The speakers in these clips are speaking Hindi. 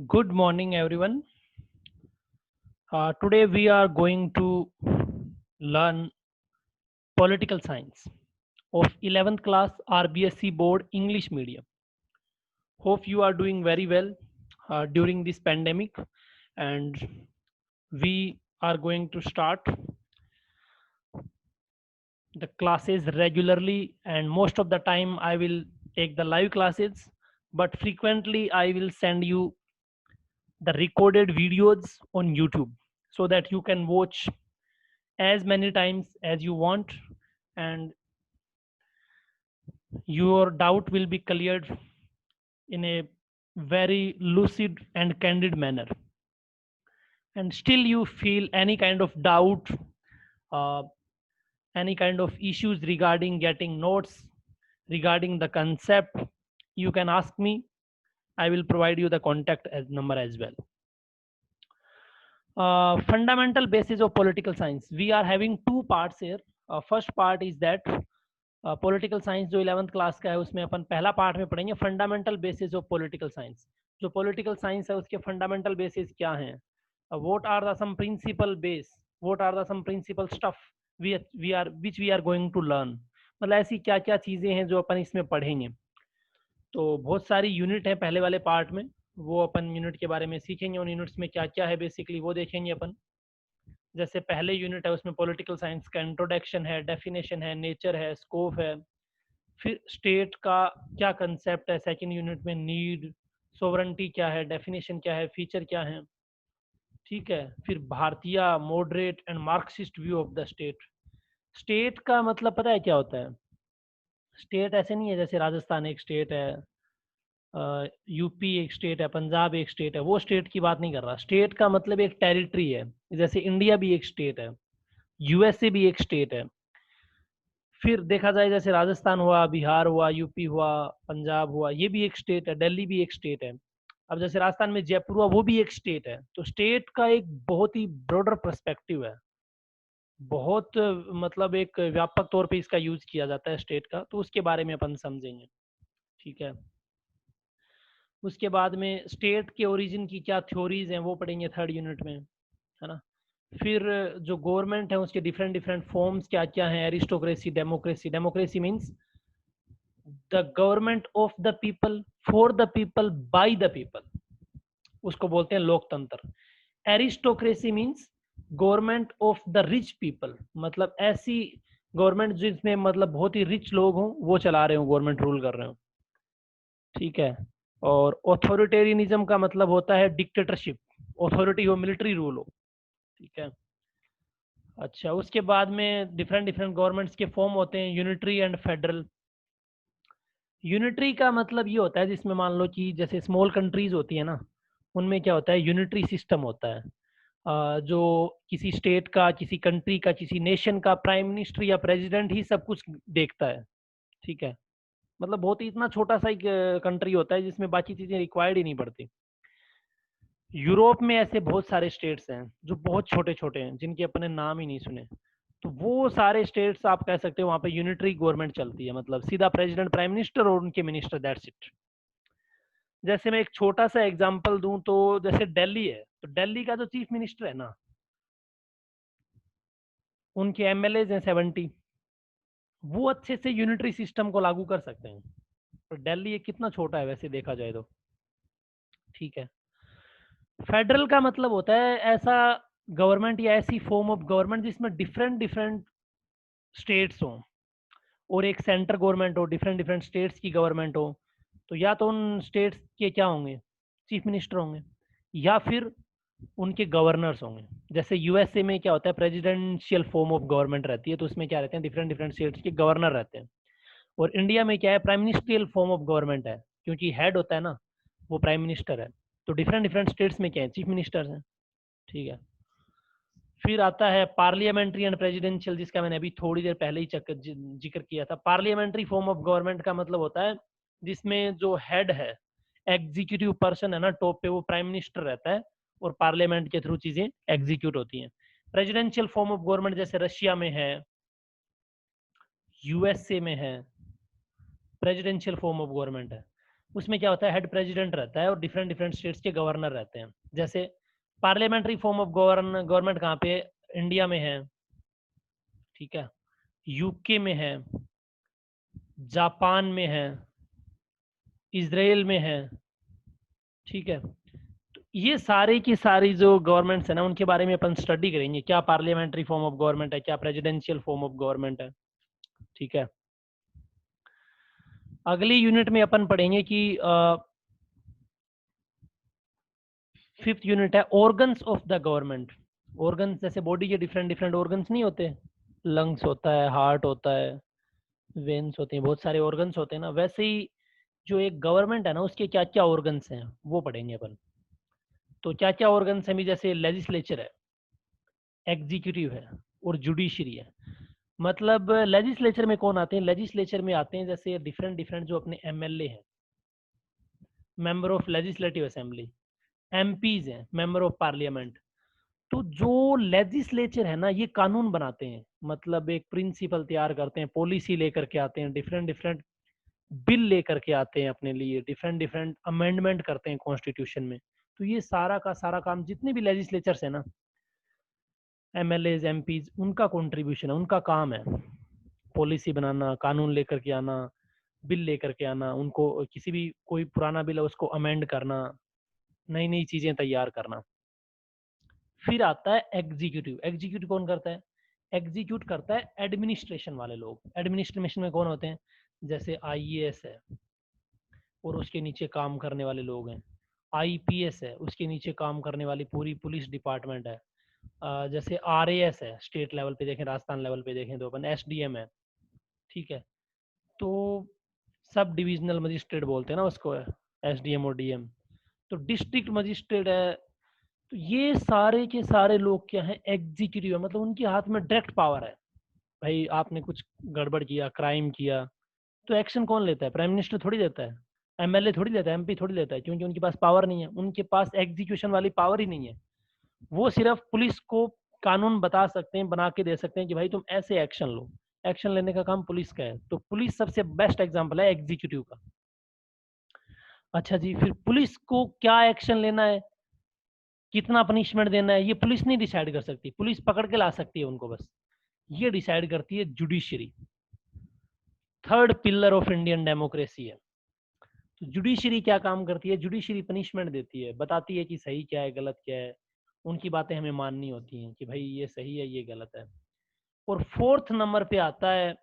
Good morning, everyone. Today we are going to learn political science of 11th class RBSC board English medium. Hope you are doing very well during this pandemic, and we are going to start the classes regularly. And most of the time, I will take the live classes, but frequently I will send you the recorded videos on YouTube so that you can watch as many times as you want, and your doubt will be cleared in a very lucid and candid manner. And still you feel any kind of doubt, uh, any kind of issues regarding getting notes, regarding the concept, you can ask me. I will provide you the contact as number as well. Fundamental basis of political science, we are having two parts here. First part is that political science जो 11th क्लास का है उसमें अपन पहला पार्ट में पढ़ेंगे fundamental basis of political science. जो पॉलिटिकल साइंस है उसके फंडामेंटल बेसिस क्या हैं, what are the some principle base, what are the some principle stuff we are which we are going to learn, मतलब ऐसी क्या क्या चीज़ें हैं जो अपन इसमें पढ़ेंगे। तो बहुत सारी यूनिट है पहले वाले पार्ट में, वो अपन यूनिट के बारे में सीखेंगे, उन यूनिट्स में क्या क्या है बेसिकली वो देखेंगे अपन। जैसे पहले यूनिट है उसमें पॉलिटिकल साइंस का इंट्रोडक्शन है, डेफिनेशन है, नेचर है, स्कोप है। फिर स्टेट का क्या कंसेप्ट है, सेकंड यूनिट में नीड, सोवरेंटी क्या है, डेफिनेशन क्या है, फीचर क्या है। ठीक है, फिर भारतीय moderate and Marxist view of the state. State का मतलब पता है क्या होता है? स्टेट ऐसे नहीं है जैसे राजस्थान एक स्टेट है, यूपी एक स्टेट है, पंजाब एक स्टेट है, वो स्टेट की बात नहीं कर रहा। स्टेट का मतलब एक टेरिटरी है, जैसे इंडिया भी एक स्टेट है, यूएसए भी एक स्टेट है। फिर देखा जाए जैसे राजस्थान हुआ, बिहार हुआ, यूपी हुआ, पंजाब हुआ, ये भी एक स्टेट है, दिल्ली भी एक स्टेट है। अब जैसे राजस्थान में जयपुर हुआ, वो भी एक स्टेट है। तो स्टेट का एक बहुत ही ब्रॉडर पर्सपेक्टिव है, बहुत मतलब एक व्यापक तौर पे इसका यूज किया जाता है स्टेट का, तो उसके बारे में अपन समझेंगे। ठीक है, उसके बाद में स्टेट के ओरिजिन की क्या थ्योरीज हैं वो पढ़ेंगे थर्ड यूनिट में, है ना। फिर जो गवर्नमेंट है उसके डिफरेंट डिफरेंट फॉर्म्स क्या क्या हैं, aristocracy, democracy. Democracy means the government of the people, for the people, by the people, उसको बोलते हैं लोकतंत्र। Aristocracy means government of the rich people, मतलब ऐसी गवर्नमेंट जिसमें मतलब बहुत ही रिच लोग हों, वो चला रहे हो, गवर्नमेंट रूल कर रहे हो। ठीक है। और ऑथोरिटेरियनिज्म का मतलब होता है डिक्टेटरशिप, ऑथोरिटी हो, मिलिट्री रूल हो। ठीक है। अच्छा, उसके बाद में डिफरेंट डिफरेंट गवर्नमेंट्स के फॉर्म होते हैं, यूनिटरी एंड फेडरल। यूनिटरी का मतलब ये होता है जिसमें मान लो कि जैसे स्मॉल कंट्रीज होती है ना, उनमें क्या होता है, यूनिटरी सिस्टम होता है। जो किसी स्टेट का, किसी कंट्री का, किसी नेशन का प्राइम मिनिस्टर या प्रेसिडेंट ही सब कुछ देखता है। ठीक है, मतलब बहुत ही इतना छोटा सा एक कंट्री होता है जिसमें बाकी चीज़ें रिक्वायर्ड ही नहीं पड़ती। यूरोप में ऐसे बहुत सारे स्टेट्स हैं जो बहुत छोटे छोटे हैं, जिनके अपने नाम ही नहीं सुने। तो वो सारे स्टेट्स आप कह सकते हो वहाँ पे यूनिटरी गवर्नमेंट चलती है, मतलब सीधा प्रेसिडेंट, प्राइम मिनिस्टर और उनके मिनिस्टर, दैट्स इट। जैसे मैं एक छोटा सा एग्जांपल दूं तो जैसे दिल्ली है, तो दिल्ली का जो चीफ मिनिस्टर है ना, उनके एमएलए हैं 70, वो अच्छे से यूनिटरी सिस्टम को लागू कर सकते हैं। तो दिल्ली ये कितना छोटा है वैसे देखा जाए तो। ठीक है। फेडरल का मतलब होता है ऐसा गवर्नमेंट या ऐसी फॉर्म ऑफ गवर्नमेंट जिसमें डिफरेंट डिफरेंट स्टेट्स हों, और एक सेंटर गवर्नमेंट हो, डिफरेंट डिफरेंट स्टेट्स की गवर्नमेंट हो। तो या तो उन स्टेट्स के क्या होंगे, चीफ मिनिस्टर होंगे, या फिर उनके गवर्नर्स होंगे। जैसे यूएसए में क्या होता है, प्रेसिडेंशियल फॉर्म ऑफ गवर्नमेंट रहती है, तो उसमें क्या रहते हैं, डिफरेंट डिफरेंट स्टेट्स के गवर्नर रहते हैं। और इंडिया में क्या है, prime ministerial form of government है, क्योंकि हेड होता है ना, वो प्राइम मिनिस्टर है। तो डिफरेंट डिफरेंट स्टेट्स में क्या है, चीफ मिनिस्टर्स हैं। ठीक है। फिर आता है पार्लियामेंट्री एंड प्रेसिडेंशियल, जिसका मैंने अभी थोड़ी देर पहले ही जिक्र किया था। पार्लियामेंट्री फॉर्म ऑफ गवर्नमेंट का मतलब होता है जिसमें जो हेड है, एग्जीक्यूटिव पर्सन है ना टॉप पे, वो प्राइम मिनिस्टर रहता है, और पार्लियामेंट के थ्रू चीजें एग्जीक्यूट होती हैं। प्रेसिडेंशियल फॉर्म ऑफ गवर्नमेंट जैसे रशिया में है, यूएसए में है, प्रेसिडेंशियल फॉर्म ऑफ गवर्नमेंट है। उसमें क्या होता है, हेड प्रेसिडेंट रहता है और डिफरेंट डिफरेंट स्टेट्स के गवर्नर रहते हैं। जैसे पार्लियामेंट्री फॉर्म ऑफ गवर्नमेंट कहाँ पे, इंडिया में है, ठीक है, यूके में है, जापान में है, इजराइल में है, ठीक है। तो ये सारे की सारी जो गवर्नमेंट्स है ना, उनके बारे में अपन स्टडी करेंगे, क्या पार्लियामेंट्री फॉर्म ऑफ गवर्नमेंट है, क्या प्रेसिडेंशियल फॉर्म ऑफ गवर्नमेंट है, ठीक है। अगली यूनिट में अपन पढ़ेंगे कि फिफ्थ यूनिट है organs of the government. Organs जैसे बॉडी के डिफरेंट डिफरेंट ऑर्गन्स नहीं होते, लंग्स होता है, हार्ट होता है, वेन्स होते हैं, बहुत सारे ऑर्गन्स होते हैं ना, वैसे ही जो एक गवर्नमेंट है ना, उसके क्या क्या ऑर्गन्स हैं वो पढ़ेंगे अपन। तो क्या क्या ऑर्गन्स हैं भी, जैसे लेजिस्लेचर है, एग्जीक्यूटिव है और जुडिशरी है। मतलब लेजिस्लेचर में कौन आते हैं, लेजिस्लेचर में आते हैं जैसे डिफरेंट डिफरेंट जो अपने एमएलए हैं, member of legislative assembly, MPs हैं, मेंबर ऑफ पार्लियामेंट। तो जो लेजिस्लेचर है ना, ये कानून बनाते हैं, मतलब एक प्रिंसिपल तैयार करते हैं, पॉलिसी लेकर के आते हैं, डिफरेंट डिफरेंट बिल लेकर के आते हैं अपने लिए, डिफरेंट डिफरेंट अमेंडमेंट करते हैं कॉन्स्टिट्यूशन में। तो ये सारा का सारा काम जितने भी लेजिस्लेचर्स है ना, एमएलएज एमपीज, उनका कंट्रीब्यूशन है, उनका काम है पॉलिसी बनाना, कानून लेकर के आना, बिल लेकर के आना, उनको किसी भी कोई पुराना बिल है उसको अमेंड करना, नई नई चीजें तैयार करना। फिर आता है एग्जीक्यूटिव। एग्जीक्यूटिव कौन करता है, एग्जीक्यूट करता है एडमिनिस्ट्रेशन वाले लोग। एडमिनिस्ट्रेशन में कौन होते हैं, जैसे आईएएस है और उसके नीचे काम करने वाले लोग हैं, आईपीएस है, उसके नीचे काम करने वाली पूरी पुलिस डिपार्टमेंट है, जैसे आरएएस है, स्टेट लेवल पे देखें, राजस्थान लेवल पे देखें तो अपन एसडीएम है, ठीक है। तो सब डिविजनल मजिस्ट्रेट बोलते हैं ना उसको, एसडीएम और डीएम। तो डिस्ट्रिक्ट मजिस्ट्रेट है। तो ये सारे के सारे लोग क्या है, एग्जीक्यूटिव है, मतलब उनके हाथ में डायरेक्ट पावर है। भाई आपने कुछ गड़बड़ किया, क्राइम किया, तो एक्शन कौन लेता है, प्राइम मिनिस्टर थोड़ी लेता है, एमएलए थोड़ी लेता है, एमपी थोड़ी लेता है, क्योंकि उनके पास पावर नहीं है, उनके पास एग्जीक्यूशन वाली पावर ही नहीं है। वो सिर्फ पुलिस को कानून बता सकते हैं, बना के दे सकते हैं कि भाई तुम ऐसे एक्शन लो। एक्शन लेने का काम पुलिस का है। तो पुलिस सबसे बेस्ट एग्जाम्पल है एग्जीक्यूटिव का। अच्छा जी, फिर पुलिस को क्या एक्शन लेना है, कितना पनिशमेंट देना है, ये पुलिस नहीं डिसाइड कर सकती, पुलिस पकड़ के ला सकती है उनको बस। ये डिसाइड करती है judiciary. Third pillar of Indian democracy है। तो जुडिशरी क्या काम करती है, जुडिशरी पनिशमेंट देती है, बताती है कि सही क्या है, गलत क्या है, उनकी बातें हमें माननी होती हैं कि भाई ये सही है, ये गलत है। और फोर्थ नंबर पे आता है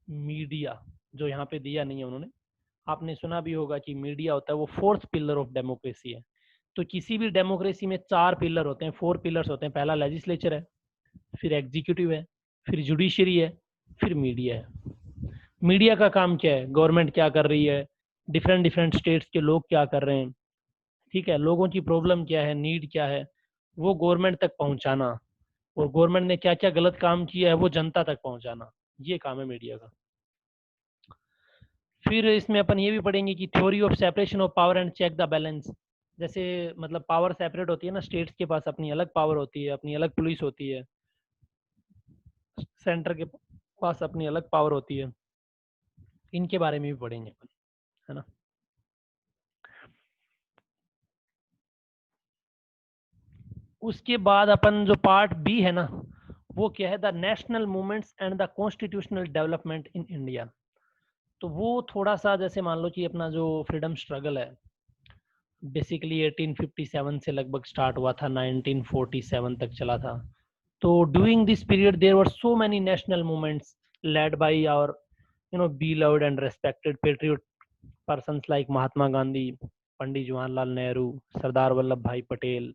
मीडिया, जो यहाँ पे दिया नहीं है उन्होंने। आपने सुना भी होगा कि मीडिया होता है वो फोर्थ पिलर ऑफ डेमोक्रेसी है। तो किसी भी डेमोक्रेसी में चार पिलर होते हैं, फोर पिलर्स होते हैं। पहला लेजिस्लेचर है, फिर एग्जीक्यूटिव है, फिर जुडिशरी है, फिर मीडिया है। मीडिया का काम क्या है, गवर्नमेंट क्या कर रही है, डिफरेंट डिफरेंट स्टेट्स के लोग क्या कर रहे हैं, ठीक है, लोगों की प्रॉब्लम क्या है, नीड क्या है, वो गवर्नमेंट तक पहुंचाना। और गवर्नमेंट ने क्या क्या गलत काम किया है वो जनता तक पहुंचाना। ये काम है मीडिया का। फिर इसमें अपन ये भी पढ़ेंगे कि theory of separation of power and check the balance. जैसे मतलब पावर सेपरेट होती है ना, स्टेट्स के पास अपनी अलग पावर होती है, अपनी अलग पुलिस होती है, सेंटर के पास अपनी अलग पावर होती है। इनके बारे में भी पढ़ेंगे अपन, है ना। उसके बाद अपन जो पार्ट बी है ना, वो क्या है, the national movements and the constitutional development in India. तो वो थोड़ा सा जैसे मान लो कि अपना जो फ्रीडम स्ट्रगल है, बेसिकली 1857 से लगभग स्टार्ट हुआ था, 1947 तक चला था। तो during this period there were so many national movements led by our beloved and respected patriot persons like Mahatma Gandhi, Pandit Jawaharlal Nehru, Sardar Vallabh Bhai Patel,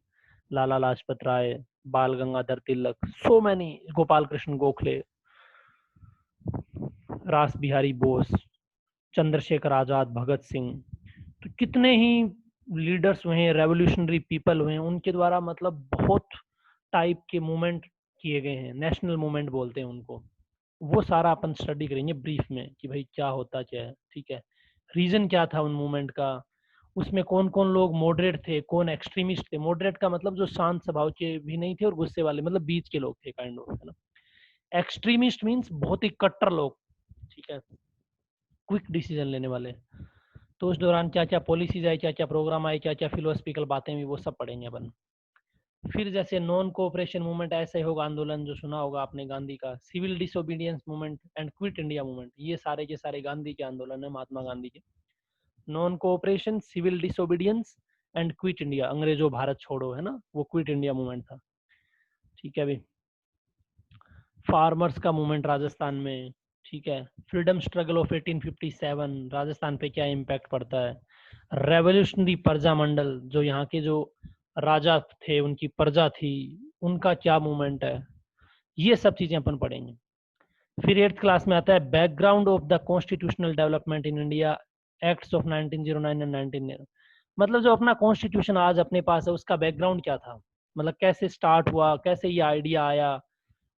Lala Lajpat Rai, Bal Gangadhar Tilak, so many, Gopal Krishna Gokhale, Ras Bihari Bose, Chandrashekhar Azad, Bhagat Singh. तो कितने ही लीडर्स हुए हैं, रेवोल्यूशनरी पीपल हुए हैं, उनके द्वारा मतलब बहुत टाइप के मूवमेंट किए गए हैं, नेशनल मूवमेंट बोलते हैं उनको। वो सारा अपन स्टडी करेंगे ब्रीफ में कि भाई क्या होता क्या है, ठीक है, रीजन क्या था उन मूवमेंट का, उसमें कौन कौन लोग मॉडरेट थे, कौन एक्सट्रीमिस्ट थे। मॉडरेट का मतलब जो शांत स्वभाव के भी नहीं थे और गुस्से वाले, मतलब बीच के लोग थे, काइंड ऑफ, है ना। एक्सट्रीमिस्ट मीन्स बहुत ही कट्टर लोग, ठीक है, क्विक डिसीजन लेने वाले। तो उस दौरान क्या क्या पॉलिसीज आई, क्या क्या प्रोग्राम आए, क्या क्या फिलोसफिकल बातें हुई, वो सब पढ़ेंगे अपन। फिर जैसे नॉन कोऑपरेशन मूवमेंट ऐसे होगा आंदोलन, जो सुना होगा आपने गांधी का, civil disobedience movement and quit India movement, ये सारे के सारे गांधी के आंदोलन है, महात्मा गांधी के। Non cooperation, civil disobedience and quit India, अंग्रेजों भारत छोड़ो है ना, वो क्विट इंडिया मूवमेंट था। ठीक है भाई। फार्मर्स का मूवमेंट राजस्थान में, ठीक है। फ्रीडम स्ट्रगल ऑफ 1857, राजस्थान पे क्या इम्पैक्ट पड़ता है। रेवोल्यूशनरी प्रजा मंडल, जो यहाँ के जो राजा थे उनकी प्रजा थी, उनका क्या मूवमेंट है, ये सब चीजें अपन पढ़ेंगे। फिर 8th क्लास में आता है background of the constitutional development in India, acts of 1909 and 19, मतलब जो अपना कॉन्स्टिट्यूशन आज अपने पास है उसका बैकग्राउंड क्या था, मतलब कैसे स्टार्ट हुआ, कैसे ये आइडिया आया,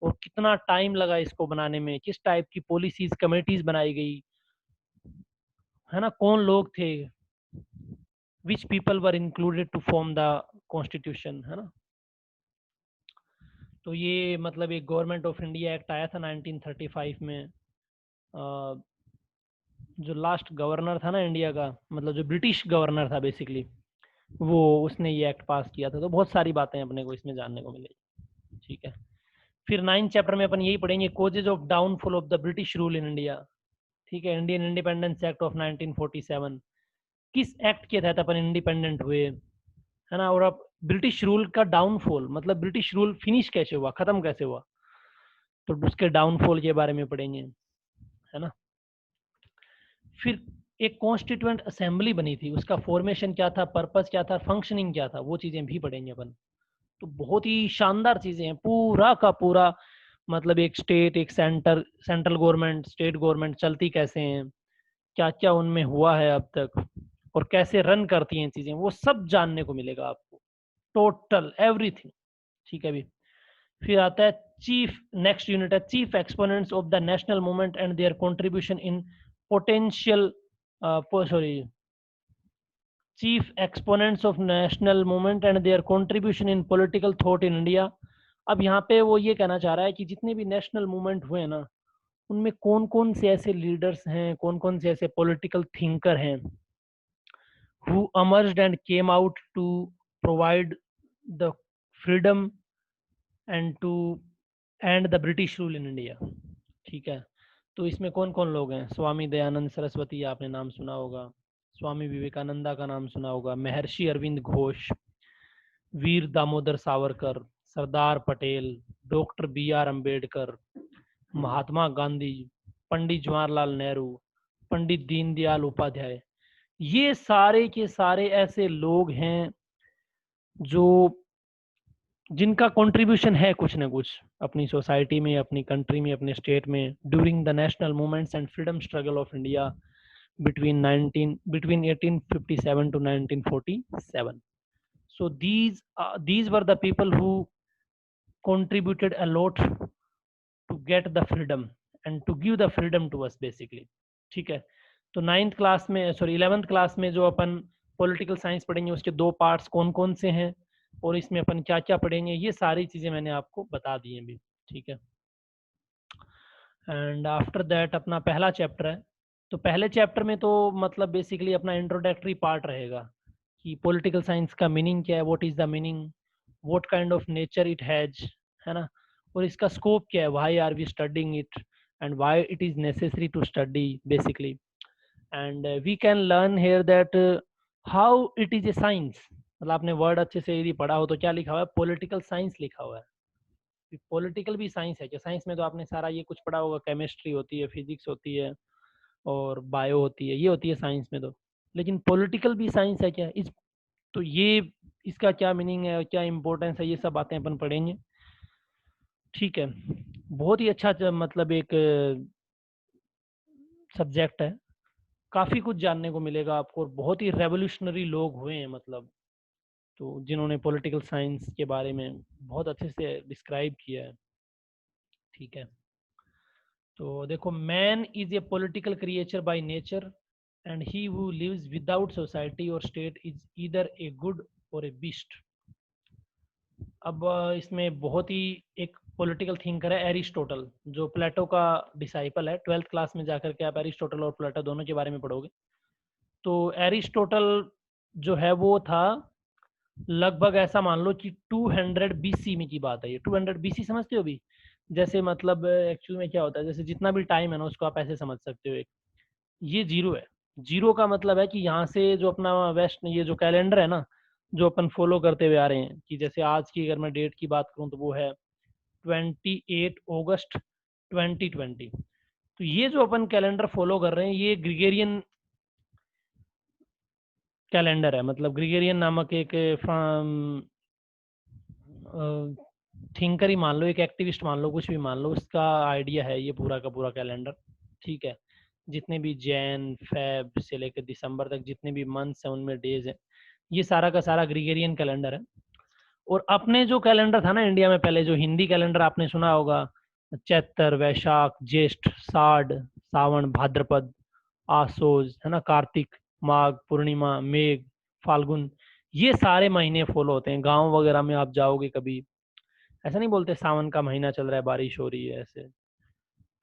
और कितना टाइम लगा इसको बनाने में, किस टाइप की पॉलिसीज कमेटीज बनाई गई है ना, कौन लोग थे, which people were included to form the constitution, है ना। तो ये मतलब एक गवर्नमेंट ऑफ इंडिया एक्ट आया था 1935 में। जो लास्ट गवर्नर था ना इंडिया का, मतलब जो ब्रिटिश गवर्नर था बेसिकली, वो उसने ये एक्ट पास किया था। तो बहुत सारी बातें अपने को इसमें जानने को मिलेगी। ठीक है। फिर 9th चैप्टर में अपन यही पढ़ेंगे, causes of downfall of the British rule in India. ठीक है। इंडियन इंडिपेंडेंस एक्ट ऑफ 1947, किस एक्ट के तहत अपन इंडिपेंडेंट हुए, है ना। और अब ब्रिटिश रूल का डाउनफॉल, मतलब ब्रिटिश रूल फिनिश कैसे हुआ, खत्म कैसे हुआ, तो उसके डाउनफॉल के बारे में पढ़ेंगे, है ना। फिर एक कॉन्स्टिट्यूएंट असेंबली बनी थी, उसका फॉर्मेशन क्या था, पर्पस क्या था, फंक्शनिंग क्या था, वो चीजें भी पढ़ेंगे अपन। तो बहुत ही शानदार चीजें हैं, पूरा का पूरा, मतलब एक स्टेट, एक सेंट्रल गवर्नमेंट, स्टेट गवर्नमेंट चलती कैसे हैं, क्या क्या उनमें हुआ है अब तक, और कैसे रन करती हैं चीजें, वो सब जानने को मिलेगा आपको, टोटल एवरीथिंग। ठीक है भी। फिर आता है चीफ, नेक्स्ट यूनिट है chief exponents of the national movement and there contribution in potential, sorry, chief exponents of national movement and there contribution in political thought in India. अब यहाँ पे वो ये कहना चाह रहा है कि जितने भी नेशनल मूवमेंट हुए ना, उनमें कौन कौन से ऐसे लीडर्स हैं, कौन कौन से ऐसे पॉलिटिकल थिंकर हैं who emerged and came out to provide the freedom and to end the British rule in India। ठीक है। तो इसमें कौन कौन लोग हैं, स्वामी दयानंद सरस्वती, आपने नाम सुना होगा, स्वामी विवेकानंदा का नाम सुना होगा, महर्षि अरविंद घोष, वीर दामोदर सावरकर, सरदार पटेल, डॉक्टर B.R. अम्बेडकर, महात्मा गांधी, पंडित जवाहरलाल नेहरू, पंडित दीनदयाल उपाध्याय, ये सारे के सारे ऐसे लोग हैं जो, जिनका कंट्रीब्यूशन है कुछ ना कुछ अपनी सोसाइटी में, अपनी कंट्री में, अपने स्टेट में, during the national movements and freedom struggle of India between 1857 to 1947। So these were the people who contributed a lot to get the freedom and to give the freedom to us basically। ठीक है। तो 9th क्लास में, सॉरी 11th क्लास में जो अपन पॉलिटिकल साइंस पढ़ेंगे, उसके दो पार्ट्स कौन कौन से हैं और इसमें अपन क्या क्या पढ़ेंगे, ये सारी चीज़ें मैंने आपको बता दी हैं अभी। ठीक है। एंड आफ्टर दैट अपना पहला चैप्टर है। तो पहले चैप्टर में तो मतलब बेसिकली अपना इंट्रोडक्टरी पार्ट रहेगा कि पॉलिटिकल साइंस का मीनिंग क्या है, what is the meaning, what kind of nature it has, है ना, और इसका स्कोप क्या है, why are we studying it and why it is necessary to study basically. And we can learn here that how it is a science, मतलब आपने वर्ड अच्छे से यदि पढ़ा हो तो क्या लिखा हुआ है, पॉलिटिकल साइंस लिखा हुआ है। पॉलिटिकल भी साइंस है क्या, साइंस में तो आपने सारा ये कुछ पढ़ा होगा, केमिस्ट्री होती है, फिजिक्स होती है और बायो होती है, ये होती है साइंस में तो, लेकिन पॉलिटिकल भी साइंस है क्या, इस, तो ये इसका क्या मीनिंग है, क्या इंपॉर्टेंस है, ये सब बातें अपन पढ़ेंगे। ठीक है। बहुत ही अच्छा मतलब एक सब्जेक्ट है, काफ़ी कुछ जानने को मिलेगा आपको, और बहुत ही रेवोल्यूशनरी लोग हुए हैं मतलब, तो जिन्होंने पॉलिटिकल साइंस के बारे में बहुत अच्छे से डिस्क्राइब किया है। ठीक है। तो देखो, man is a political creature by nature and he who lives without society or state is either a good or a beast. अब इसमें बहुत ही एक पॉलिटिकल थिंकर है एरिस्टोटल, जो प्लेटो का डिसाइपल है। 12th क्लास में जाकर के आप एरिस्टोटल और प्लेटो दोनों के बारे में पढ़ोगे। तो एरिस्टोटल जो है वो था लगभग, ऐसा मान लो कि 200 बीसी में की बात है ये। 200 बीसी समझते हो भी? जैसे मतलब एक्चुअल में क्या होता है, जैसे जितना भी टाइम है ना उसको आप ऐसे समझ सकते हो, एक ये जीरो है। जीरो का मतलब है कि यहाँ से जो अपना वेस्ट, ये जो कैलेंडर है ना, जो अपन फॉलो करते हुए आ रहे हैं, कि जैसे आज की अगर मैं डेट की बात करूँ तो वो है 28 अगस्त 2020। तो ये जो अपन कैलेंडर फॉलो कर रहे हैं ये ग्रिगोरियन कैलेंडर है। मतलब ग्रिगोरियन नामक एक थिंकर ही मान लो, एक एक्टिविस्ट मान लो, कुछ भी मान लो, उसका आइडिया है ये पूरा का पूरा कैलेंडर। ठीक है, जितने भी जैन फेब से लेकर दिसंबर तक जितने भी मंथ्स हैं उनमें डेज हैं, ये सारा का सारा ग्रिगोरियन कैलेंडर है। और अपने जो कैलेंडर था ना इंडिया में पहले, जो हिंदी कैलेंडर आपने सुना होगा, चैत्र, वैशाख, ज्येष्ठ, साढ़, सावन, भाद्रपद, आसोज, है ना, कार्तिक, माघ, पूर्णिमा, मेघ, फाल्गुन, ये सारे महीने फॉलो होते हैं। गांव वगैरह में आप जाओगे कभी, ऐसा नहीं बोलते सावन का महीना चल रहा है, बारिश हो रही है, ऐसे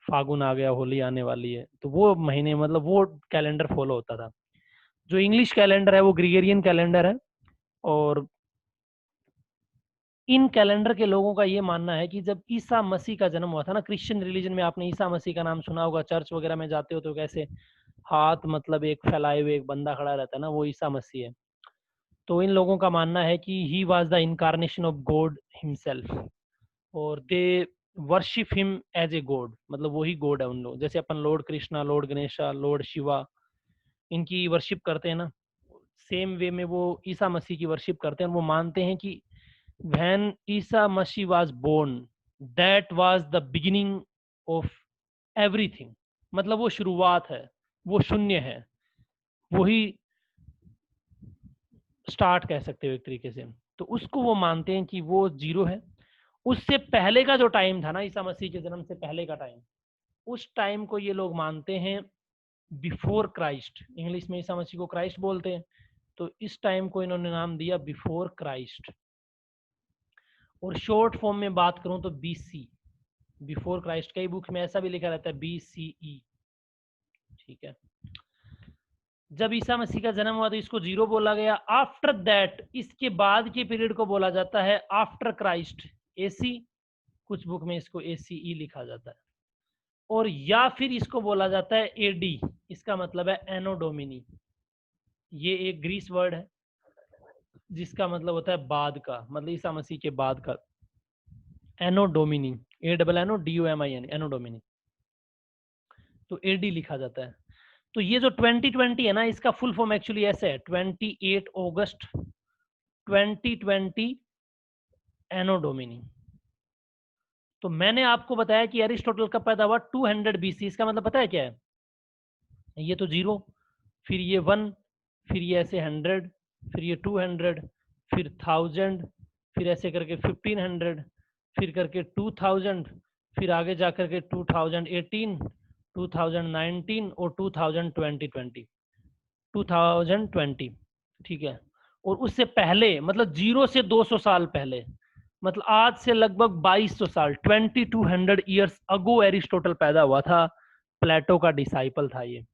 फागुन आ गया, होली आने वाली है, तो वो महीने मतलब वो कैलेंडर फॉलो होता था। जो इंग्लिश कैलेंडर है वो ग्रिगोरियन कैलेंडर है। और इन कैलेंडर के लोगों का ये मानना है कि जब ईसा मसीह का जन्म हुआ था ना, क्रिश्चियन रिलीजन में आपने ईसा मसीह का नाम सुना होगा, चर्च वगैरह में जाते हो तो कैसे हाथ मतलब एक फैलाए हुए एक बंदा खड़ा रहता है ना, वो ईसा मसीह है। तो इन लोगों का मानना है कि he was the incarnation of God himself, और they worship him as a god, मतलब वही गॉड है उन लोग। जैसे अपन Lord Krishna, Lord Ganesha, Lord Shiva, इनकी वर्शिप करते हैं ना, सेम वे में वो ईसा मसीह की वर्शिप करते हैं। वो मानते हैं कि when Isa Masih was born, that was the beginning of everything, मतलब वो शुरुआत है, वो शून्य है, वही स्टार्ट कह सकते हो एक तरीके से। तो उसको वो मानते हैं कि वो जीरो है। उससे पहले का जो टाइम था ना, ईसा मसीह के जन्म से पहले का टाइम, उस टाइम को ये लोग मानते हैं बिफोर क्राइस्ट। इंग्लिश में ईसा मसीह को क्राइस्ट बोलते हैं, तो इस टाइम को इन्होंने नाम दिया बिफोर क्राइस्ट। और शॉर्ट फॉर्म में बात करूं तो बीसी, बिफोर क्राइस्ट। कई बुक में ऐसा भी लिखा रहता है BCE। ठीक है, जब ईसा मसीह का जन्म हुआ तो इसको जीरो बोला गया। आफ्टर दैट, इसके बाद के पीरियड को बोला जाता है आफ्टर क्राइस्ट, AC। कुछ बुक में इसको ACE लिखा जाता है। और या फिर इसको बोला जाता है AD, इसका मतलब है एनो डोमिनी। ये एक ग्रीस वर्ड है जिसका मतलब होता है बाद का, मतलब ईसा मसीह के बाद का। एनो डोमिनी, ANNODOMIN, एनो डोमिनी, तो AD लिखा जाता है। तो ये जो 2020 है ना, इसका फुल फॉर्म एक्चुअली ऐसे है, 28 अगस्त 2020 एनो डोमिनी। तो मैंने आपको बताया कि एरिस्टोटल का पैदा हुआ 200 BC। इसका मतलब पता है क्या है? ये तो जीरो, फिर ये 1, फिर ये ऐसे 100, फिर ये 200, फिर 1000, फिर ऐसे करके 1500, फिर करके 2000, फिर आगे जा करके 2018, 2019 और 2020। ठीक है, और उससे पहले मतलब जीरो से 200 साल पहले, मतलब आज से लगभग 2200 साल, 2200 ईयर्स अगो एरिस्टोटल पैदा हुआ था। प्लेटो का डिसाइपल था ये।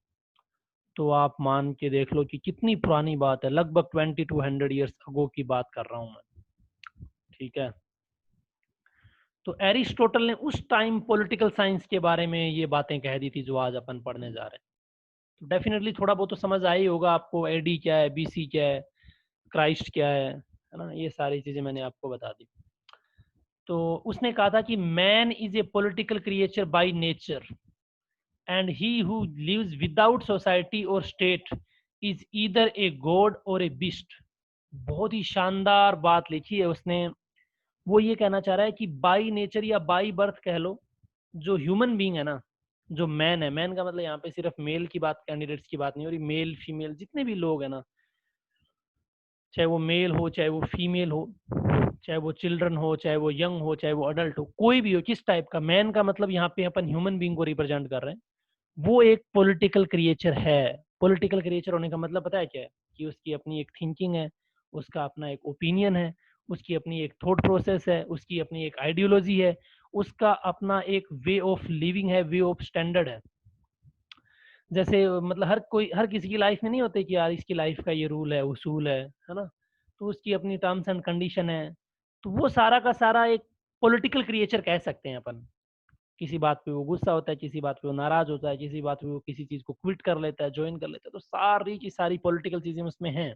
तो आप मान के देख लो कि कितनी पुरानी बात है, लगभग 2200 ईयर्स अगो की बात कर रहा हूं मैं। ठीक है, तो एरिस्टोटल ने उस टाइम पॉलिटिकल साइंस के बारे में ये बातें कह दी थी जो आज अपन पढ़ने जा रहे हैं। तो डेफिनेटली थोड़ा बहुत तो समझ आई होगा आपको, AD क्या है, BC क्या है, क्राइस्ट क्या है ना, ये सारी चीजें मैंने आपको बता दी। तो उसने कहा था कि man is a political creature by nature, and he who lives without society or state is either a god or a Bisht. बहुत ही शानदार बात लिखी है उसने। वो ये कहना चाह रहा है कि बाई नेचर या बाई बर्थ कह लो, जो ह्यूमन बीइंग है ना, जो मैन है, मैन का मतलब यहाँ पे सिर्फ मेल की बात, कैंडिडेट्स की बात नहीं हो रही, मेल फीमेल जितने भी लोग हैं ना, चाहे वो मेल हो चाहे वो फीमेल हो, चाहे वो चिल्ड्रन हो चाहे वो यंग हो चाहे वो अडल्ट हो, कोई भी हो, किस टाइप का मैन का मतलब यहाँ पे अपन ह्यूमन बीइंग को रिप्रेजेंट कर रहे हैं, वो एक पॉलिटिकल क्रिएचर है। पॉलिटिकल क्रिएचर होने का मतलब पता है क्या है? कि उसकी अपनी एक थिंकिंग है, उसका अपना एक ओपिनियन है, उसकी अपनी एक थॉट प्रोसेस है, उसकी अपनी एक आइडियोलॉजी है, उसका अपना एक वे ऑफ लिविंग है, वे ऑफ स्टैंडर्ड है। जैसे मतलब हर किसी की लाइफ में नहीं होते कि यार इसकी लाइफ का ये रूल है, उसूल है ना, तो उसकी अपनी टर्म्स एंड कंडीशन है। तो वो सारा का सारा एक पॉलिटिकल क्रिएचर कह सकते हैं अपन। किसी बात पे वो गुस्सा होता है, किसी बात पे वो नाराज होता है, किसी बात पे वो किसी चीज को क्विट कर लेता है, ज्वाइन कर लेता है, तो सारी की सारी पॉलिटिकल चीजें उसमें हैं।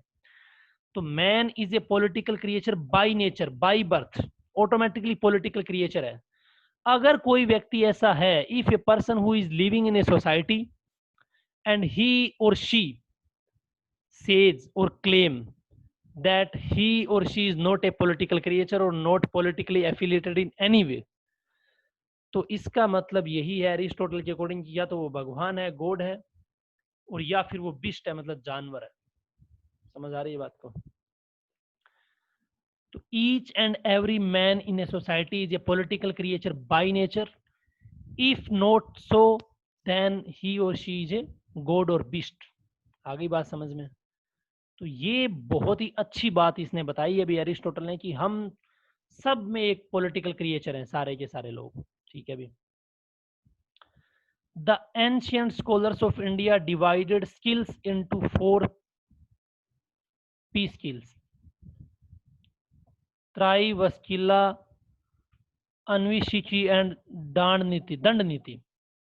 तो man is a political creature by nature, by birth, automatically political creature है। अगर कोई व्यक्ति ऐसा है, if a person who is living in a society and he or she says or claim that he or she is not a political creature or not politically affiliated in any way, तो इसका मतलब यही है अरिस्टोटल के अकॉर्डिंग, या तो वो भगवान है, गॉड है, और या फिर वो बिस्ट है, मतलब जानवर है। समझ आ रही है बात को? तो each and every man in a society is a political creature by nature, if not so then he और शी इज ए गॉड और बिस्ट। आ गई बात समझ में? तो ये बहुत ही अच्छी बात इसने बताई अभी अरिस्टोटल ने, कि हम सब में एक पॉलिटिकल क्रिएचर हैं, सारे के सारे लोग। ठीक है। अभी the ancient scholars of India divided skills into 4 P skills: त्राई, वस्किला, अन्विशिकी एंड दंड नीति।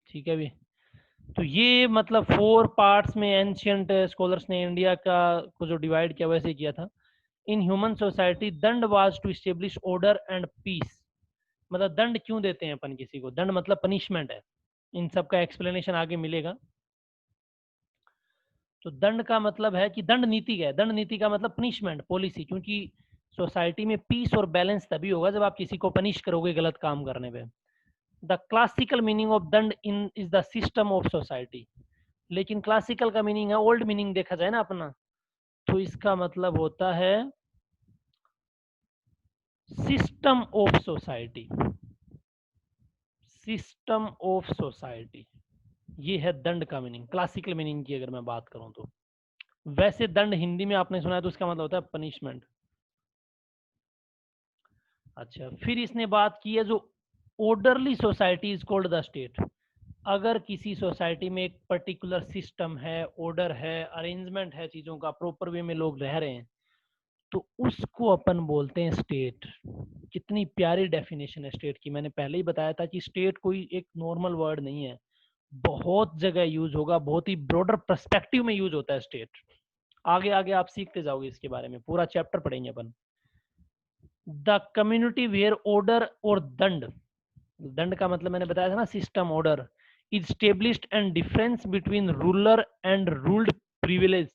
ठीक है। अभी तो ये मतलब 4 पार्ट्स में एंशियंट स्कॉलर्स ने इंडिया का को जो डिवाइड किया वैसे किया था। इन ह्यूमन सोसाइटी दंड was to establish order and peace. मतलब दंड क्यों देते हैं अपन किसी को? दंड मतलब पनिशमेंट है। इन सब का एक्सप्लेनेशन आगे मिलेगा। तो दंड का मतलब है कि दंड नीति है, दंड नीति का मतलब पनिशमेंट, पॉलिसी। क्योंकि सोसाइटी में पीस और बैलेंस तभी होगा जब आप किसी को पनिश करोगे गलत काम करने पे। द क्लासिकल मीनिंग ऑफ दंड in is the system of society. लेकिन क्लासिकल का मीनिंग है, ओल्ड मीनिंग देखा जाए ना अपना, तो इसका मतलब होता है system of society. System of society, ये है दंड का मीनिंग, क्लासिकल मीनिंग की अगर मैं बात करूं तो। वैसे दंड हिंदी में आपने सुना है तो उसका मतलब होता है पनिशमेंट। अच्छा, फिर इसने बात की है जो orderly society is called the state. अगर किसी सोसाइटी में एक पर्टिकुलर सिस्टम है, ऑर्डर है, अरेंजमेंट है, चीजों का प्रॉपर वे में लोग रह रहे हैं, तो उसको अपन बोलते हैं स्टेट। कितनी प्यारी डेफिनेशन है स्टेट की। मैंने पहले ही बताया था कि स्टेट कोई एक नॉर्मल वर्ड नहीं है, बहुत जगह यूज होगा, बहुत ही ब्रॉडर पर्सपेक्टिव में यूज होता है स्टेट। आगे आगे आप सीखते जाओगे इसके बारे में, पूरा चैप्टर पढ़ेंगे अपन। द कम्युनिटी वेयर ऑर्डर और दंड, दंड का मतलब मैंने बताया था ना system, order, is established and difference between ruler and ruled privilege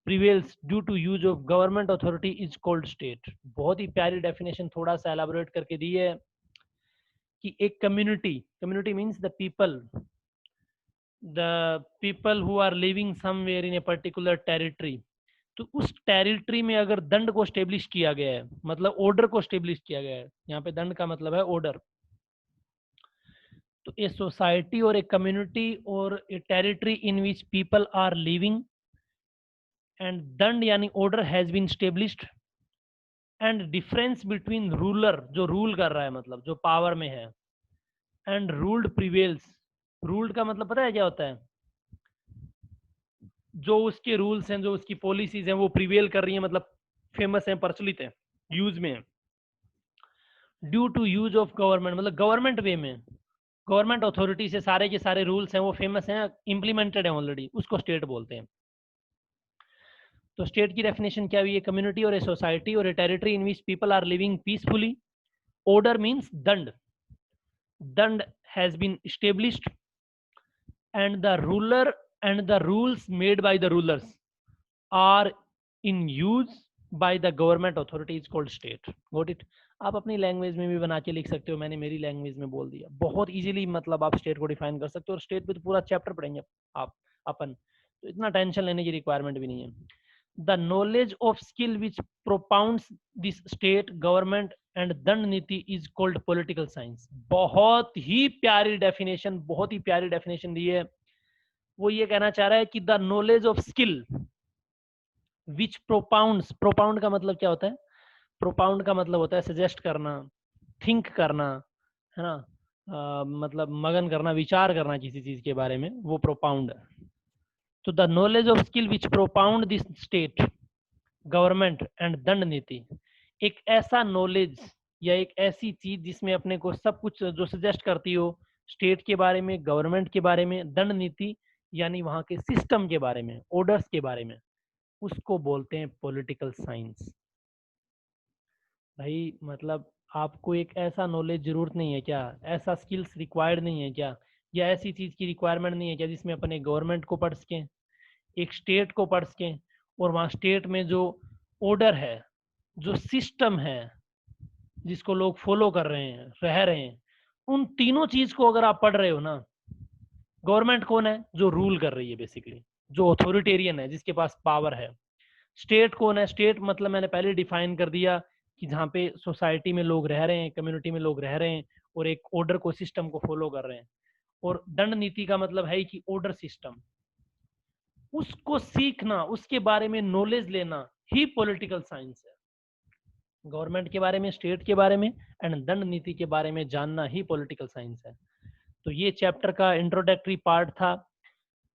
prevails due to use of government authority is called state। बहुत ही प्यारी डेफिनेशन थोड़ा सा एलाबोरेट करके दी है कि एक community, community means the people who are living somewhere in a particular territory. तो उस टेरिटरी में अगर दंड को स्टेब्लिश किया गया है, मतलब ऑर्डर को स्टेब्लिश किया गया है, यहाँ पे दंड का मतलब है ऑर्डर। तो ए society or a community or a territory in which people are living and दंड यानी order has been established and difference between ruler, जो रूल कर रहा है मतलब जो पावर में है, एंड रूल्ड प्रिवेल्स। रूल्ड का मतलब पता है क्या होता है? जो उसके रूल्स हैं, जो उसकी पॉलिसीज हैं वो प्रिवेल कर रही हैं, मतलब फेमस हैं, प्रचलित हैं, यूज में है। Due to use of government, मतलब गवर्नमेंट वे में, गवर्नमेंट अथॉरिटी से सारे के सारे रूल्स हैं वो फेमस हैं, इम्प्लीमेंटेड है ऑलरेडी, उसको स्टेट बोलते हैं। तो स्टेट की डेफिनेशन क्या हुई है? Community or a society or a territory in which people are living peacefully. Order means दंड, दंड has been established and the ruler and the rules made by the rulers are in use by the government authority is called state। Got it? आप अपनी लैंग्वेज में भी बना के लिख सकते हो, मैंने मेरी लैंग्वेज में बोल दिया, बहुत इजीली मतलब आप स्टेट को डिफाइन कर सकते हो। और स्टेट पे तो पूरा चैप्टर पढ़ेंगे आप अपन, तो इतना टेंशन लेने की रिक्वायरमेंट भी नहीं है। The knowledge of skill which propounds this state government and दंड नीति इज कॉल्ड पॉलिटिकल साइंस। बहुत ही प्यारी डेफिनेशन, बहुत ही प्यारी डेफिनेशन दी है। वो ये कहना चाह रहा है कि the knowledge of skill which propounds, propound का मतलब क्या होता है? प्रोपाउंड का मतलब होता है सजेस्ट करना, थिंक करना, है ना, मतलब मगन करना, विचार करना किसी चीज के बारे में, वो प्रोपाउंड है। तो the knowledge of skill which प्रोपाउंड this state government and दंड नीति, एक ऐसा नॉलेज या एक ऐसी चीज जिसमें अपने को सब कुछ जो सजेस्ट करती हो स्टेट के बारे में, गवर्नमेंट के बारे में, दंड नीति यानी वहां के सिस्टम के बारे में, ऑर्डर्स के बारे में, उसको बोलते हैं पॉलिटिकल साइंस। भाई मतलब आपको एक ऐसा नॉलेज जरूरत नहीं है क्या, ऐसा स्किल्स रिक्वायर्ड नहीं है क्या, या ऐसी चीज की रिक्वायरमेंट नहीं है क्या जिसमें अपने गवर्नमेंट को पढ़ सकें, एक स्टेट को पढ़ सकें, और वहाँ स्टेट में जो ऑर्डर है, जो सिस्टम है जिसको लोग फॉलो कर रहे हैं, रह रहे हैं, उन तीनों चीज को अगर आप पढ़ रहे हो ना, गवर्नमेंट कौन है, जो रूल कर रही है बेसिकली, जो अथॉरिटेरियन है, जिसके पास पावर है। स्टेट कौन है, स्टेट मतलब मैंने पहले डिफाइन कर दिया कि जहाँ पे सोसाइटी में लोग रह रहे हैं, कम्युनिटी में लोग रह रहे हैं और एक ऑर्डर को, सिस्टम को फॉलो कर रहे हैं। और दंड नीति का मतलब है कि ऑर्डर सिस्टम, उसको सीखना, उसके बारे में नॉलेज लेना ही पॉलिटिकल साइंस है। गवर्नमेंट के बारे में, स्टेट के बारे में एंड दंड नीति के बारे में जानना ही पॉलिटिकल साइंस है। तो ये चैप्टर का इंट्रोडक्टरी पार्ट था।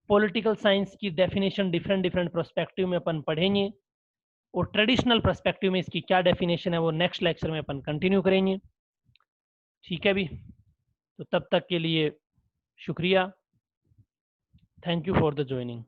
पॉलिटिकल साइंस की डेफिनेशन डिफरेंट डिफरेंट प्रोस्पेक्टिव में अपन पढ़ेंगे, और ट्रेडिशनल पर्सपेक्टिव में इसकी क्या डेफिनेशन है वो नेक्स्ट लेक्चर में अपन कंटिन्यू करेंगे। ठीक है भी, तो तब तक के लिए शुक्रिया। Thank you for the joining.